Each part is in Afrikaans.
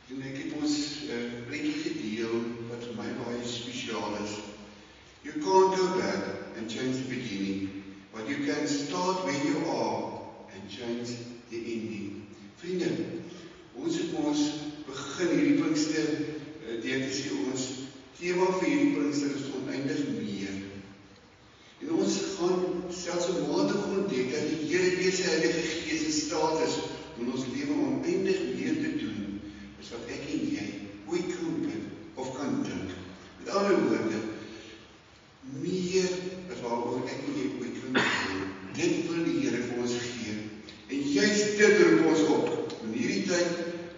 En ek het ons prentjie gedeel wat vir my baie spesiaal is. You can't go back and change the beginning, but you can start where you are and change the ending. Vriende, ons het ons begin hierdie Pinkster deur te sê ons tema vir hierdie Pinkster is oneindig meer. En ons gaan selfs 'n mate ontdek dat die Here deur sy Heilige Gees in staat is om ons lewe oneindig meer te doen as wat ek en jy ooit kan bid of kan dink. Met ander woorde, meer as waaroor ek en jy ooit kan doen. Dit wil die Here vir ons gee. En juist dit roep ons op om hierdie tyd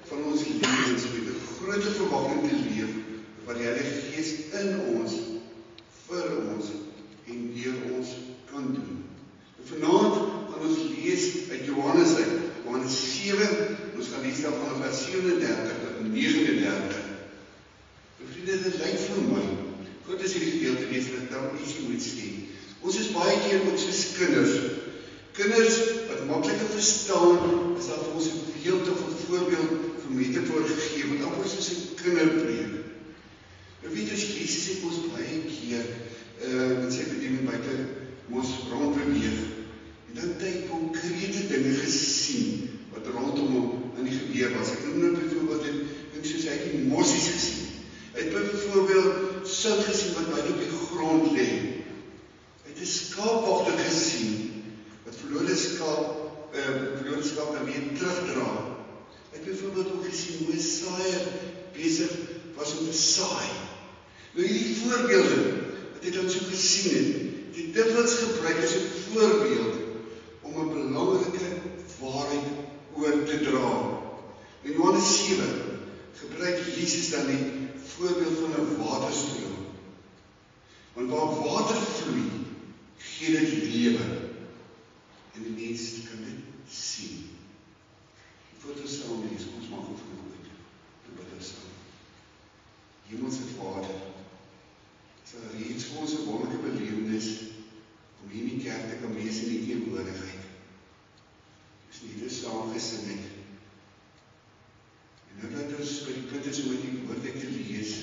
van ons lewens met 'n groot verwagting te leef wat die Heilige Gees in ons, vir ons en deur ons kan doen. En vanaand gaan ons lees uit Johannes 7, ons gaan lees van vers 37 tot 39. En vriende, dit lyk vir my, God is hierdie gedeelte lees en ek dan ietsie moet sê. Ons is baie keer ook soos kinders. Kinders wat makliker verstaan, is daar vir ons 'n beeld of 'n voorbeeld vir metafoor gegee, want amper soos 'n kinderpreek. Nou weet ons, Jesus het ons baie keer in sy bediening buite mos rondbeweeg. En dan het hy konkrete dinge gesien wat rondom hom aan die gebeur was. Ek noem nou byvoorbeeld dink soos hy het die mossies gesien. Hy het byvoorbeeld sout gesien wat buite op die grond lê. Hy het 'n skaapwagter gesien wat verlore skaap dan weer terugdra. Hy het byvoorbeeld ook gesien hoe 'n saaier besig was om te saai. Nou hierdie voorbeelde wat hy dan so gesien het, die dikwels gebruik as 'n voorbeeld om 'n belangrike waarheid oor te dra. In Johannes 7 gebruik Jesus dan die voorbeeld van 'n waterstroom. Want waar water vloei, gee dit lewe. En die mens kan dit sien. Voordat ons saam lees, kom ons maak 'n voorbeeld. En bid ons saam. Hemelse Vader, is daar reeds vir ons 'n wonderlike belewenis om hier in die kerk te kan wees in die teenwoordigheid. Ons net saam gesing het. En nou dat ons by die punt is om die woord te lees,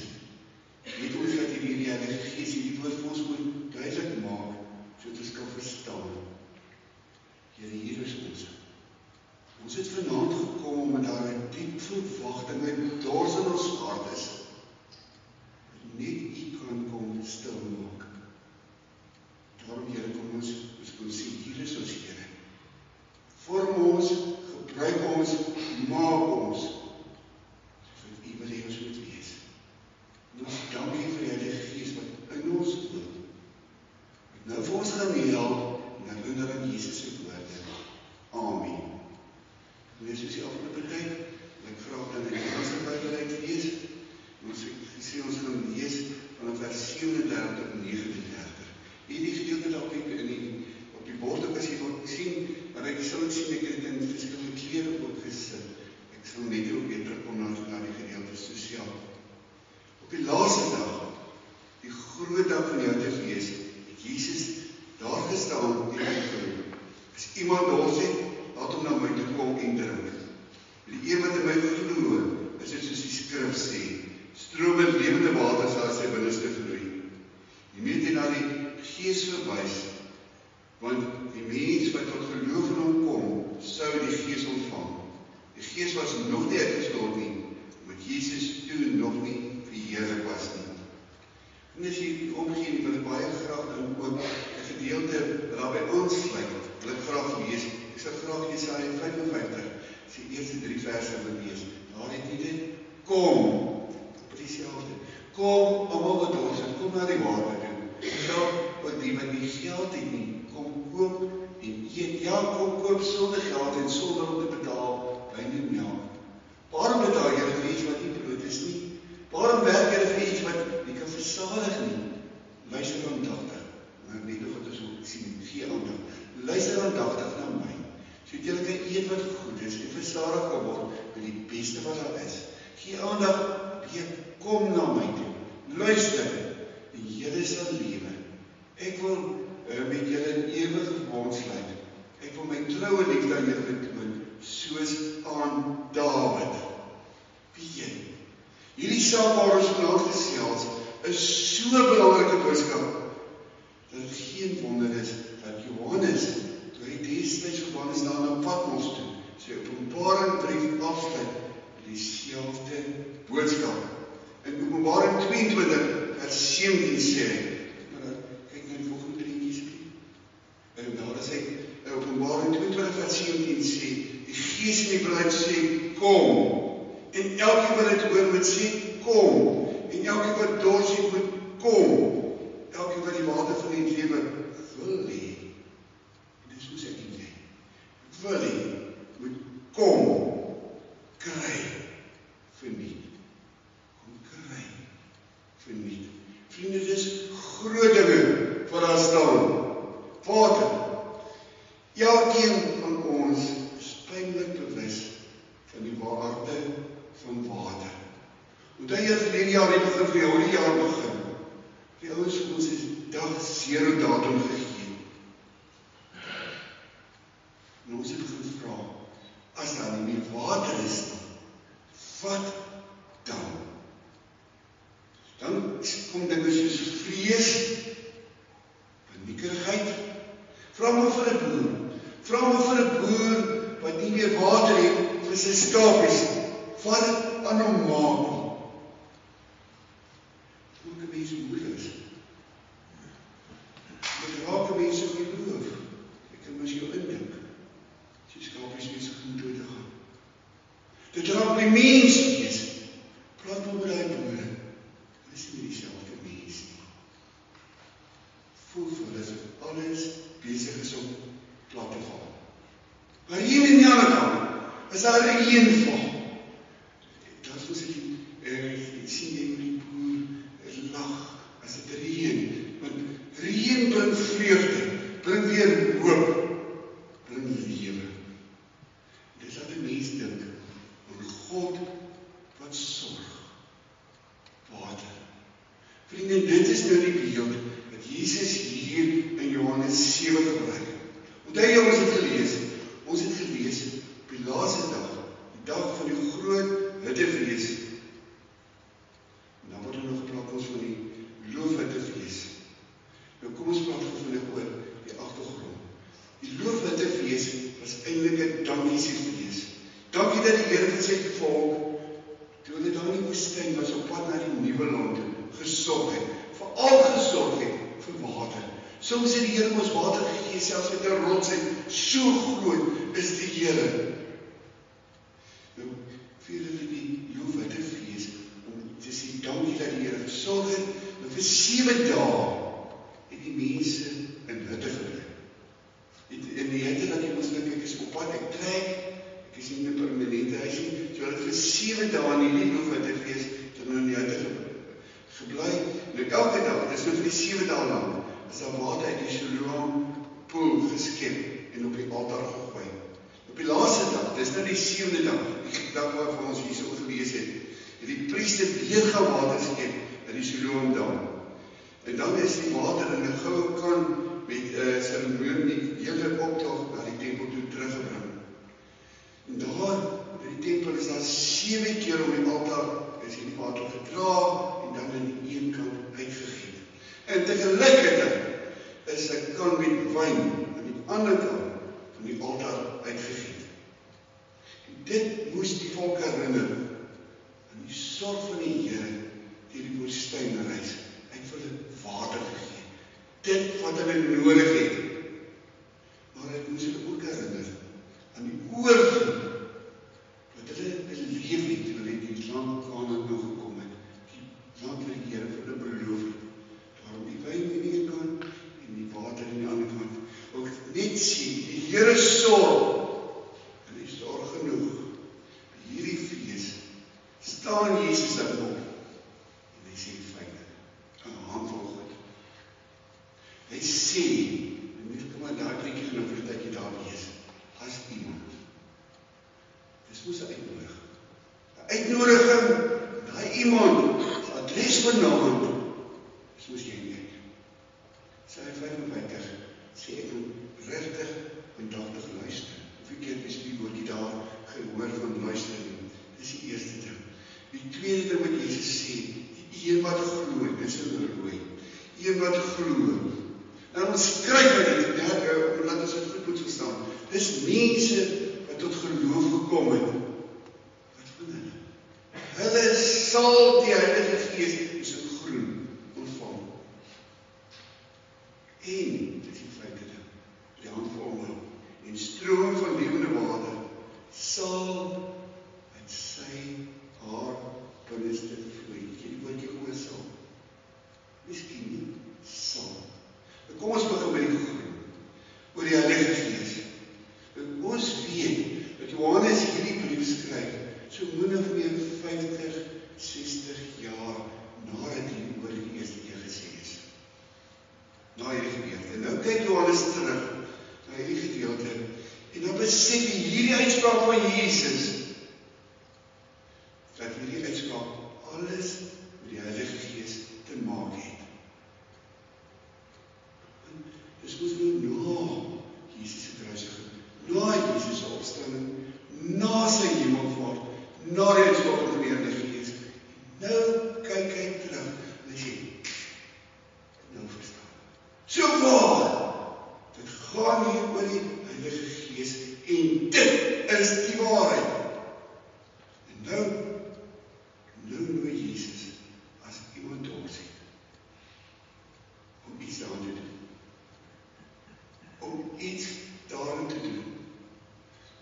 weet ons dat die Heilige Gees hierdie woord vir ons moet duidelik maak, sodat ons kan verstaan. Here, hier is ons. Ons het vanaand gekom met daar 'n diep verwagting, 'n dors in ons hart is. Net U kan kom stil maak. Daarom, Here, kom ons kon sê, hier is ons, Here. Vorm ons, gebruik ons, maak ons, sodat U wil hê ons moet wees. En ons dankie vir die Heilige Gees wat in ons woon. Wat nou vir ons gaan help, en herinner aan Jesus se woorde. Amen. En dis soos die afgelope tyd, en ek graag dan in die Engelse Bybel uitlees. Ons sê ons gaan lees van vers 37 tot 39. Hierdie gedeelte dalk op die bord ook as jy wil sien, maar ek sal ook sien, ek het in verskillende klere ook gesit. Ek sal net ook weer terugkom na die gedeelte sosiaal. Op die laaste dag, die groot dag van die Heilige Fees, het Jesus daar gestaan en uitgeroep: as iemand dors het, laat hom na my toe kom en drink. Die een wat in my glo, is dit soos die skrif sê, strome lewende water sal sy binneste vloei. Die mens het na die Gees verwys, want die mens wat tot geloof in hom kom, sou die Gees ontvang. Die Gees was nog nie uitgestort nie, omdat Jesus toe nog nie verheerlik was nie. En as jy omgee, wil ek baie graag dan ook 'n gedeelte daarby aansluit, wil ek graag lees. Ek sal graag Jesaja 55, die eerste 3 verse wil lees. Daar het saak waar ons vandag gesels is so 'n belangrike boodskap, dat het geen wonder is dat Johannes, toe hy destyds Johannes na Patmos toe, sy Openbaring brief afsluit met dieselfde boodskap. In Openbaring 22 vers 17 sê hy, kyk na die volgende prentjies. En daar is hy, in Openbaring 22 vers 17 sê, die Gees en die bruid sê, kom. En elke wat dit hoor moet sê, kom. En elke wat dors het moet kom. Elke wat die water van die lewe wil hê. En dis hoe sê ek nie. Wil hê, moet kom. Kry. Verniet. Kom kry. Verniet. Vriende, dis groot dinge wat daar staan. Water. Elkeen van ons is pynlik bewus van die waarde van water. Onthou jy verlede jaar het begin vir jou die jaar begin. Die ouens vir ons is dag 0 datum gegee. En ons het begin vra, as daar nie meer water is, wat dan? Dan kom dinge soos vrees, paniekerigheid. Vra maar vir 'n boer. Vra maar vir 'n boer wat nie meer water het vir sy skapies. Wat dit aan hom maak. Hoe kan mens moedeloos? Dit raak 'n mens op die geloof. Ek kan mens jou indink. As jy skapies nie so goed dood te gaan. Dit raak die mens wees. Praat maar met daai boere. Hulle is nie dieselfde mens nie. Voel vir hulle asof alles besig is om plat te val. Maar hier in die ander kant is daar 'n reënval. Dat is ons ek sien jy die boer lag as dit reën. Want reën bring vreugde, bring weer hoop, bring lewe. Dis wat 'n mens dink aan God wat sorg. Water. Vriende, dit is nou die beeld wat Jesus hier in Johannes 7 gebruik. Onthou jy ons het gelees? Ons het gelees op die laaste dag, die dag van die groot hittefees. En dan word nog gepraat ons van die loofhittefees. Nou kom ons praat vandag oor die agtergrond. Die loofhittefees was eintlik 'n dankiesfees. Dankie dat die Here vir sy volk, toe hulle daar in die woestyn was op pad na die nuwe land toe, gesorg het. Veral gesorg het vir water. Soms het die Here ons water gegee, selfs met 'n rots en so groot is die Here. Nou, vier hulle die loofhittefees om te sê dankie dat die Here gesorg het. Nou vir 7 dae het die mense in hitte gebly. In die hitte dat jy ons nou kyk is op pad, ek trek, ek is nie 'n permanente huis nie, so hulle het vir 7 dae in die loofhittefees dan nou in die hitte gebly. En elke dag, dis nou vir die 7 dae lang, is daar water uit die Siloam poel geskep en op die altaar gegooi. Op die laaste dag, dis nou die 7de dag, die dag waarvan ons hierso gelees het die priester weer gaan water skep in die Siloam-dam. En dan is die water in 'n goue kan met seremonie die hele optog na die tempel toe teruggebring. En daar, in die tempel is daar 7 keer om die altaar, is die water gedra en dan aan die een kant uitgegiet. En tegelijkertijd is 'n kan met wyn aan die ander kant van die altaar uitgegiet. En dit moes die volk herinner aan die sorg van die Here deur die woestynreis. Hy het vir hulle water gegee. Dit wat hulle nodig het. Maar dit moes hulle ook herinner aan die oorvloed wat hulle beleef het toe hulle in die land Kanaan toe gekom het. Die land wat die Here vir hulle beloof het. Daarom die wyn aan die een kant en die water aan die ander kant. Ook net sien, die Here sorg. En hy sorg genoeg. Hierdie fees staan Jesus in op. En hy sê feitlik, 'n handvol goed. Hy sê, en net kom maar daar klik jy nou vir 'n tydjie daar lees. As iemand. Dis moes 'n uitnodiging. 'n Uitnodiging, daai iemand, sy adres vanaand, dis moes jy kyk. Sy 55, sê ek moet regtig aandagtig luister. Hoeveel keer het jy die woordjie daar gehoor van luister nie? Dis die eerste ding. Die tweede ding wat Jesus sê, een wat glo. Nou omskryf hy dit, laat ons dit goed moet verstaan. Dis mense wat tot geloof gekom het. Wat van hulle? Hulle sal die Heilige Gees soos in groen ontvang. En, dis die feite ding, die hand vir omhou, en stroom van lewende water sal uit sy haar binneste vloei. Jy die woordjie gehoor sal. Miskien nie, sal. Kom ons begin by die groen, oor die Heilige Gees. Ons weet dat Johannes hierdie brief skryf, so min of meer 50, 60 jaar nadat hy oor die eerste keer gesê is. Na hierdie gebeurte. En nou kyk Johannes terug na hierdie gedeelte en dan besef hy hierdie uitspraak van Jesus, dat hierdie uitspraak alles met die Heilige Gees te maak het. Dis moes nou na Jesus se kruisiging, na Jesus se opstanding, na sy hemelvaart, na die uitspraak van die Heilige Gees. Nou kyk hy terug en hy sê, nou verstaan. So waar, dit gaan hier oor die Heilige Gees en dit is die waarheid. En nou noem Jesus as iemand dorsie om iets daaraan te doen. Om iets daarin te doen.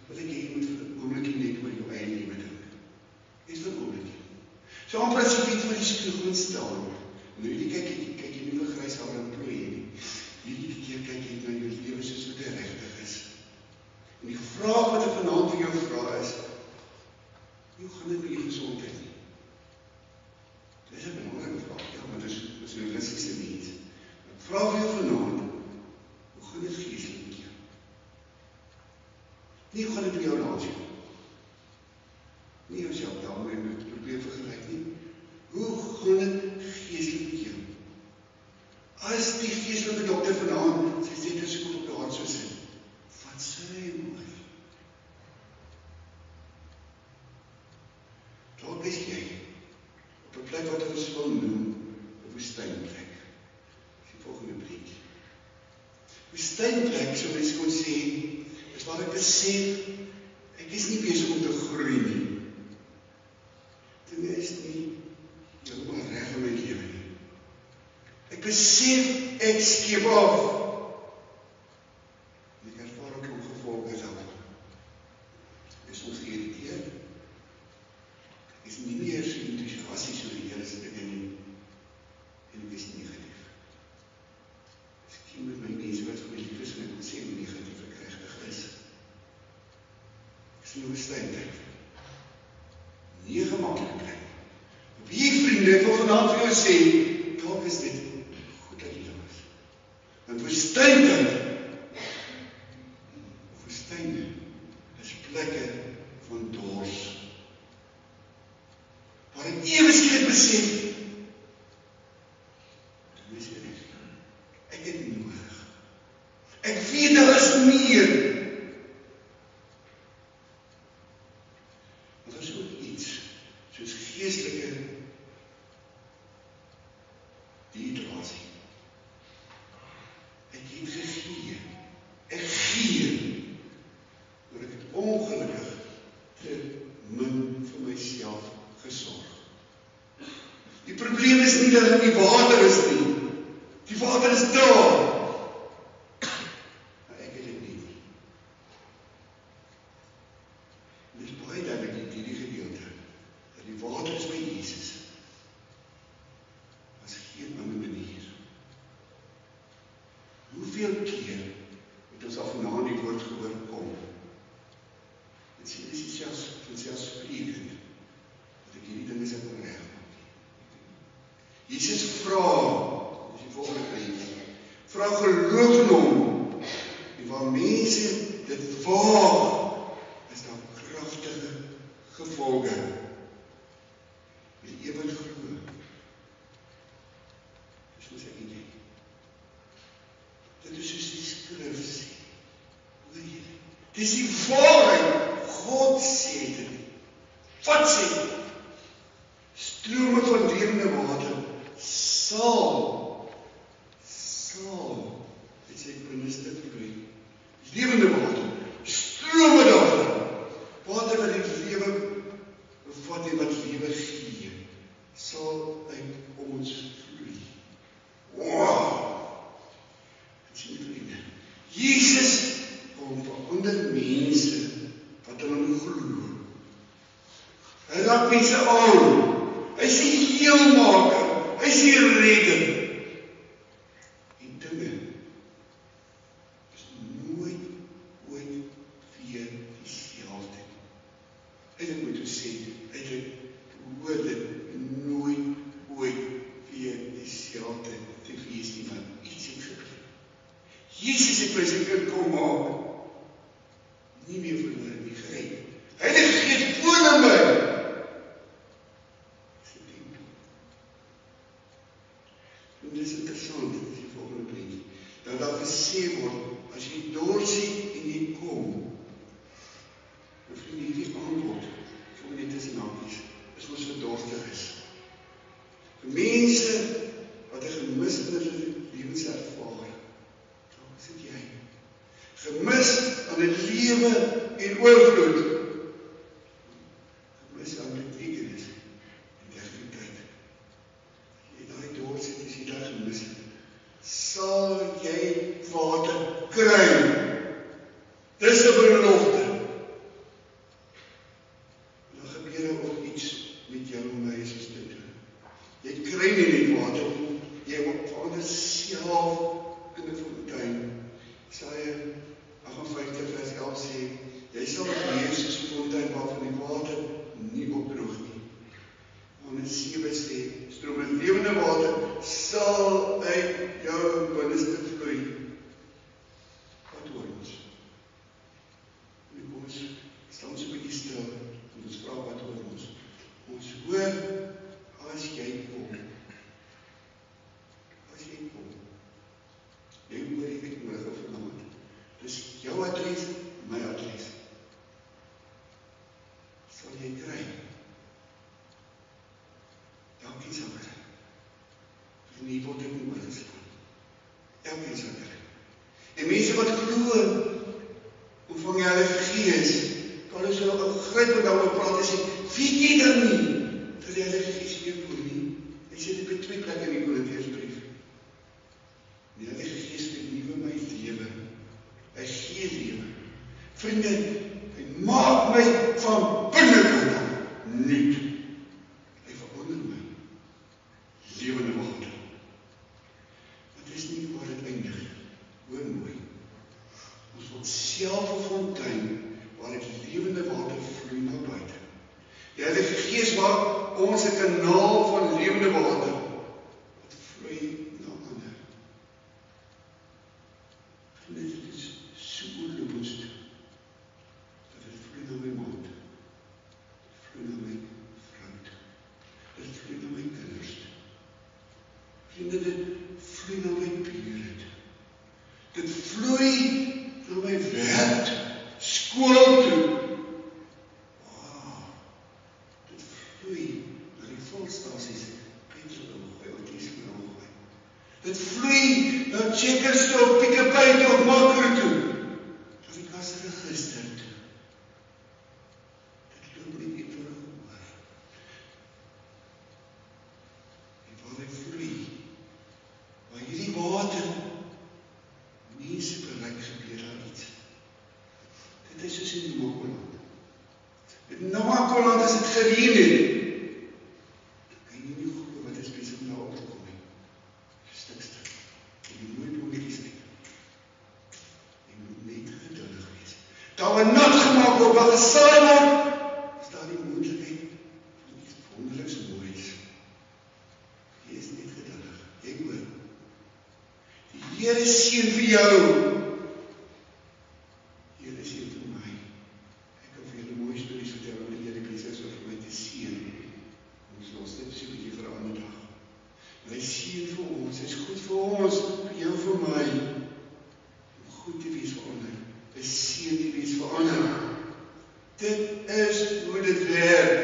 Wil ek jy moet vir 'n oombliekie net oor jou eie lewe dink. Net vir 'n oombliekie. So amper as jy net vir die spieël staan. En nou kyk jy nie vir grys haar en plooi nie. Hierdie keer kyk jy na jou lewe soos wat dit regtig is. En die vraag wat ek vanaand vir jou vra is, hoe gaan dit met jou gesondheid nie? Dit is 'n belangrike vraag, ja, maar dis 'n realistiese mens. Ek vra vir jou vanaand, hoe gaan dit geestelik met jou? Nie hoe gaan dit met jou relasie? Nie as jy daarmee met probeer vergelyk nie. Hoe gaan dit geestelik met jou? As die geestelike dokter vanaand sy stetoskoop op die hart sou sit, wat sê hy mooi? Dalk is jy op 'n plek wat ons wil noem 'n woestynplek. Dis die volgende prentjie. Woestynplek, so mens kon sê, is waar ek besef, ek is nie besig om te groei nie. Dinge is nie heeltemal reg in my lewe nie. Ek besef, ek skep af. En ek ervaar ook die gevolge daarvan. Ek is ons geïrriteerd. Ek is nie meer so enthousiasties oor die Here se dinge nie. En ek is negatief. Miskien met my mense wat vir my lief is en ek wil sê hoe negatief ek regtig is. Ek is in 'n woestynplek. Nie 'n gemaklike plek. Op hier vriende, ek wil vanaand vir jou sê, dalk is dit goed dat jy daar is. Want woestyne is plekke van dors. Waar ek ewe skielik besef, dit is reg. Ek het nodig. Ek weet daar is meer. Maar daar is ook iets soos geestelike dehydrasie. Ek het gegee. Ek gee. Maar ek het ongelukkig te min vir myself gesorg. Die probleem is nie dat die water is nie. Die water is daar. Maar ek het dit nie. Dit is baie duidelik in hierdie gedeelte, dat die water is by Jesus. As geen ander manier. Hoeveel keer het ons al vanaand die woord gehoor kom? En sê, dit is selfsprekend, dat ek hierdie dinge sal kon regmaak. Jesus vra, dit is die volgende prentjie, vra geloof in hom. En waar mense dit waag, is daar kragtige gevolge. Die ewig glo. Dis soos ek en jy. Dit is soos die skrif sê. Hoor jy? Dis die waarheid. God sê dit. Wat sê dit? Strome van lewende water sal al. Hy is die heelmaker. Hy is die redder. Die dinge is nooit weer dieselfde. Hy het moet sê, hy het woorde nooit weer dieselfde te wees nie, want iets het gebeur. Jesus het my sy kind kom maak. Nie meer verloor nie, gered. Heilige Gees woon in my. En dit is interessant, dit is die volgende prentjie. Dat daar gesê word, as jy dors het en jy kom, dan vriende hierdie antwoord, vir my net tussen hakies, is ons verdorstig is. Vir mense wat 'n gemis in hulle lewens ervaar, dalk is dit jy. Gemis aan 'n lewe en oorvloed. Gemis aan betekenis en digniteit. Jy daai dors het, as jy daai gemis het, sal jy water kry. Dis 'n belofte. Dan gebeur er ook iets met jou en my soos dit doen. Jy kry nie net water nie, jy verander self in 'n fontein. Jesaja 58 vers 11 sê, jy sal wees soos 'n fontein waarvan die water nie opdroog nie. En in 7 sê, strome lewende water sal uit jou binneste vloei. Wat hoor ons? En kom ons staan so 'n bietjie stil en ons vra wat hoor ons? Ons hoor as jy kom. As jy kom. Jy hoor ek nodig of vanaand. Dis jou adres, my adres. Sal jy kry? Elkeen sal kry. En nie word ek nie oorgeslaan. Elkeen sal kry. En mense wat glo, ontvang die Heilige Gees. Paulus wil ook grypend daaroor praat en sê, weet jy dan nie, dat die Heilige Gees hier woon nie? Hy sê dit by 2 plekke in die Korintiërsbrief. Die Heilige Gees vernuwe my lewe. Hy gee lewe. Vriende, hy maak my van binnekant af nuut. Hy verander my. Lewende water. Dit is nie waar dit eindig. Hoor mooi. Ons word self 'n fontein waar die lewende water vloei na buite. Die Heilige Gees maak ons 'n kanaal van lewende water wat vloei na ander. En dit is so oorlopend dat dit vloei na my mond, dit vloei na my vrou, dit vloei na my kinders. Vriende, dit vloei na my buurt. Dit vloei na my werk, skool toe. Dit vloei na die volstasies, petrol omgooi, wat is maar omgooi. Dit vloei na Checkers toe, Pick n Pay toe, Makro toe. Tot die kasregister toe. Dit loop nie net oor oor. En waar dit vloei, waar hierdie water mense bereik, gebeur daar iets. Dit is soos in Namakoland. In Namakoland as dit gereën het, kan jy nie glo wat is besig om daar op te kom nie. Stuk. Jy moet nooit oorkies nie. Jy moet net geduldig wees. Daar waar nat gemaak word, waar gesaai word, is daar die moontlikheid van iets wonderliks moois. Jy is net geduldig. Jy hoor. Die Here seën vir jou. Die Here seën vir my. Ek kan vir julle mooi stories vertel oor die Here besig is vir my te seën. Ons los dit so 'n bietjie vir 'n ander dag. Maar hy seën vir ons. Hy's goed vir ons, vir jou, vir my. Om goed te wees vir ander. 'n Seën te wees vir ander. Dit is hoe dit werk.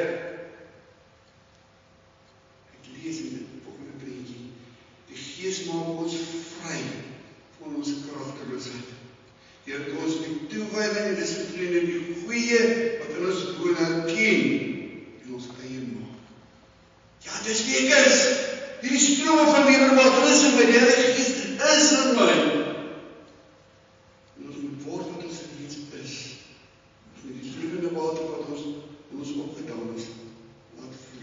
Ek lees in die volgende prentjie. Die Gees maak ons vry van ons kragteloosheid. Deur ons met toewyding en dissipline die goeie wat in ons woon herken en ons eie maak. Ja, dis wie ek is. Hierdie strome van lewende water is in my. Die Heilige Gees is in my. En ons moet word wat ons reeds is. Ons moet die lewende water wat ons in ons opgedaan is, laat vloei.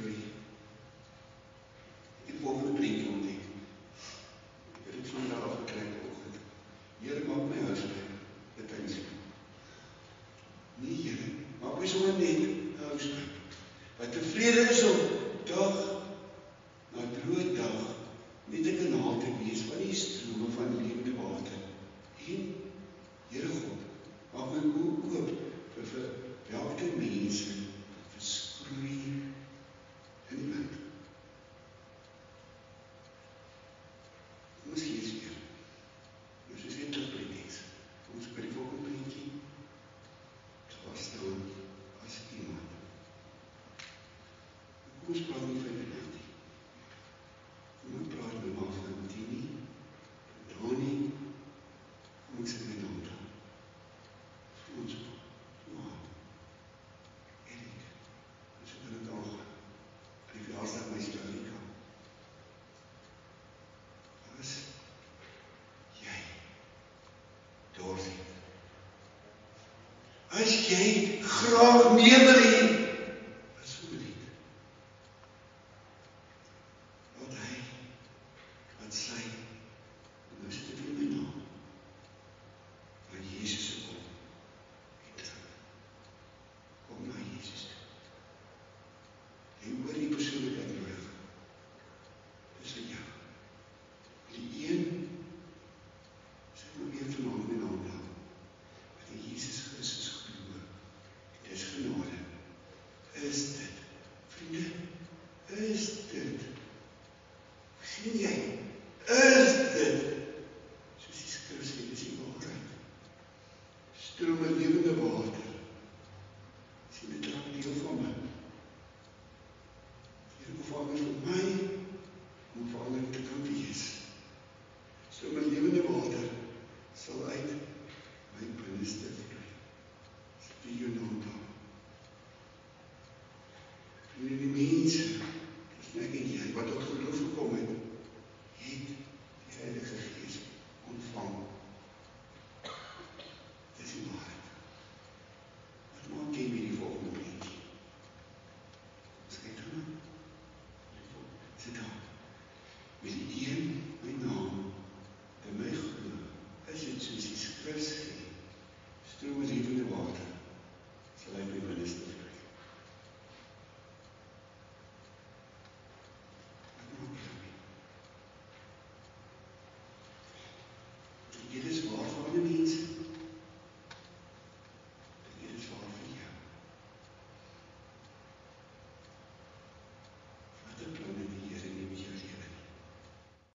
blind. Kom ons lees weer. Nou soos net terug by die teks. Kom ons by die volgende prentjie. Daar staan as iemand. Kom ons praat nie van die land nie. Kom ons praat nou maar van Tini, van Donnie. Kom ek sê my naam daar. Vir ons Johan, Erik, en so kan het aangaan. En die verjaarsdag my Suid-Afrika. As jy Dorothy, as jy graag meer wil hê as verdriet, wat hy, wat sy, nou sit dit in my naam, van Jesus se kom en terug. Kom na Jesus toe. Jy hoor die persoonlikheid nodig. Dis in jou. Die een, sê maar weer vanaand my naam daar, wat in Jesus Christus glo, en dis genade. Is dit, vriende, is dit, sien jy, is dit, soos die skrif sê, dis die waarheid, strome lewende water, sien dit raak deel van my, hier bevanger vir my, om verander te kan wees, strome lewende water, sal uit my binneste vloei, sê jou naam daar. En die mense, dis ek en jy, wat tot geloof gekom het die Heilige Gees ontvang. Dis die waarheid. Wat maak jy met die volgende prentjie? Ons kyk daarna. Sit daar. Met die een, my naam, in my glo, is dit soos die skrif sê, strome lewende water, sal hy by my